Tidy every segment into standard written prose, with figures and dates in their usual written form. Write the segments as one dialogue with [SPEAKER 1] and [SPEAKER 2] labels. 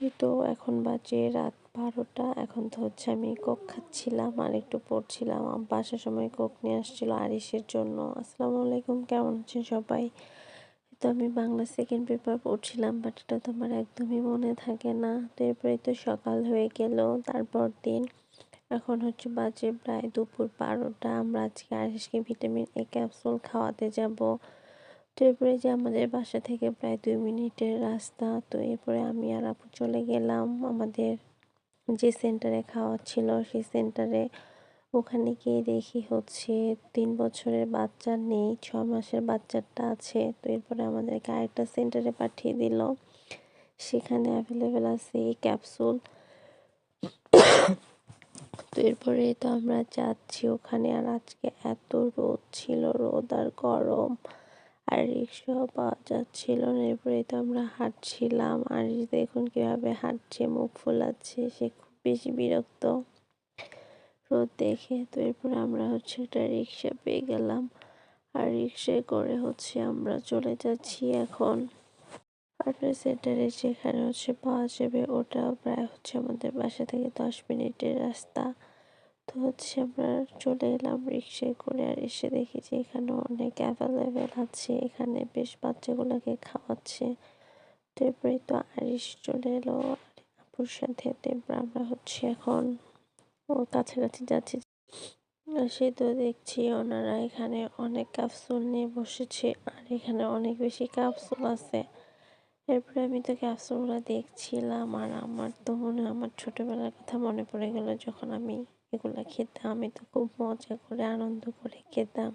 [SPEAKER 1] এই তো এখন বাজে রাত 12টা। এখন তো হচ্ছে আমি কোক খাচ্ছিলাম আর একটু পড়ছিলাম। আব্বা আসার সময় কোক নিয়ে আসছিল আরিশের জন্য। আসসালামু আলাইকুম, কেমন আছেন সবাই? তো আমি বাংলা সেকেন্ড পেপার পড়ছিলাম, বাট এটা তো আমার একদমই মনে থাকে না। তো এরপরে তো সকাল হয়ে গেল তারপর দিন। এখন হচ্ছে বাজে প্রায় দুপুর 12টা। আমরা আজকে আরিশকে ভিটামিন এ ক্যাপসুল খাওয়াতে যাব। তো এরপরে যে আমাদের বাসা থেকে প্রায় 2 মিনিটের রাস্তা। তো এরপরে আমি আর আপু চলে গেলাম আমাদের যে সেন্টারে খাওয়াচ্ছিল সেই সেন্টারে। ওখানে গিয়ে দেখি হচ্ছে 3 বছরের বাচ্চা নেই, 6 মাসের বাচ্চাটা আছে। তো এরপরে আমাদেরকে আরেকটা সেন্টারে পাঠিয়ে দিল, সেখানে অ্যাভেলেবেল আছে এই ক্যাপসুল। তো এরপরে তো আমরা যাচ্ছি ওখানে। আর আজকে এত রোদ ছিল, রোদ আর গরম, আর রিক্সাও পাওয়া যাচ্ছিল না। এরপরে তো আমরা হাঁটছিলাম, আর দেখুন কিভাবে হাঁটছে, মুখ ফোলাচ্ছে, সে খুব বেশি বিরক্ত রোদ দেখে। তো এরপরে আমরা হচ্ছে একটা রিক্সা পেয়ে গেলাম, আর রিক্সায় করে হচ্ছে আমরা চলে যাচ্ছি এখন পার্টনার সেন্টারে, যেখানে হচ্ছে পাওয়া যাবে। ওটা প্রায় হচ্ছে আমাদের বাসা থেকে 10 মিনিটের রাস্তা। তো হচ্ছে আমরা চলে এলাম রিক্সায় করে, আর এসে দেখি যে এখানে অনেক অ্যাভেলেবেল আছে, এখানে বেশ বাচ্চাগুলোকে খাওয়াচ্ছে। তো এরপরে তো আরিশ চলে এলো আপুর সাথে। তো এরপর আমরা হচ্ছে এখন ওর কাছাকাছি যাচ্ছি। সে তো দেখছি ওনারা এখানে অনেক ক্যাপসুল নিয়ে বসেছে, আর এখানে অনেক বেশি ক্যাপসুল আছে। এরপরে আমি তো ক্যাপসুলগুলো দেখছিলাম, আর আমার তো আমার ছোটবেলার কথা মনে পড়ে গেল, যখন আমি এগুলো খেতাম। আমি তো খুব মজা করে আনন্দ করে খেতাম,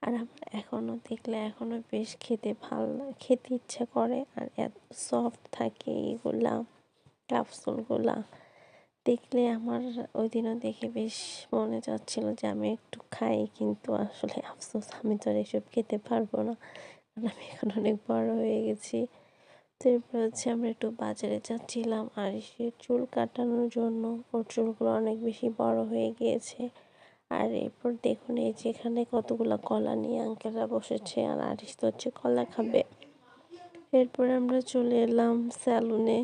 [SPEAKER 1] আর আমার এখনও দেখলে এখনও বেশ খেতে ইচ্ছা করে। আর এত সফট থাকে এগুলা, ক্যাপসুলগুলা দেখলে আমার ওই দিনও দেখে বেশ মনে চাচ্ছিল যে আমি একটু খাই, কিন্তু আসলে আফসোস, আমি তো আর এসব খেতে পারবো না, কারণ আমি এখন অনেক বড় হয়ে গেছি। তো এরপর হচ্ছে আমরা একটু বাজারে যাচ্ছিলাম আর সে চুল কাটানোর জন্য। ওর চুলগুলো অনেক বেশি বড় হয়ে গিয়েছে। আর এরপর দেখুন এই যেখানে কতগুলো কলা নিয়ে আঙ্কেলরা বসেছে, আর আরিশ তো হচ্ছে কলা খাবে। এরপর আমরা চলে এলাম স্যালুনে।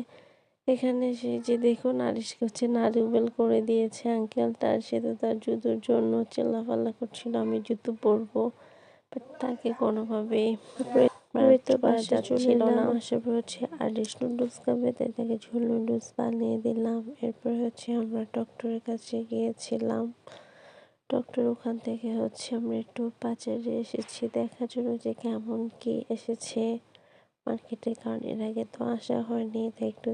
[SPEAKER 1] এখানে সে যে দেখুন আরিশকে হচ্ছে নারকেল করে দিয়েছে আঙ্কেলটা। সে তো তার জুতোর জন্য চিল্লাফাল্লা করছিল, আমি জুতো পরবো, বাট তাকে কোনোভাবেই তো বাসায় চলে এলাম। আসার পর হচ্ছে আরিশ নুডলস খাবে, তাই তাকে ঝোল নুডলস বানিয়ে দিলাম। এরপর হচ্ছে আমরা ডক্টরের কাছে গিয়েছিলাম। ডক্টর ওখান থেকে হচ্ছে আমরা একটু বাজারে এসেছি দেখার জন্য যে কেমন কি এসেছে মার্কেটে, কারণ এর আগে তো আসা হয়নি, তাই একটু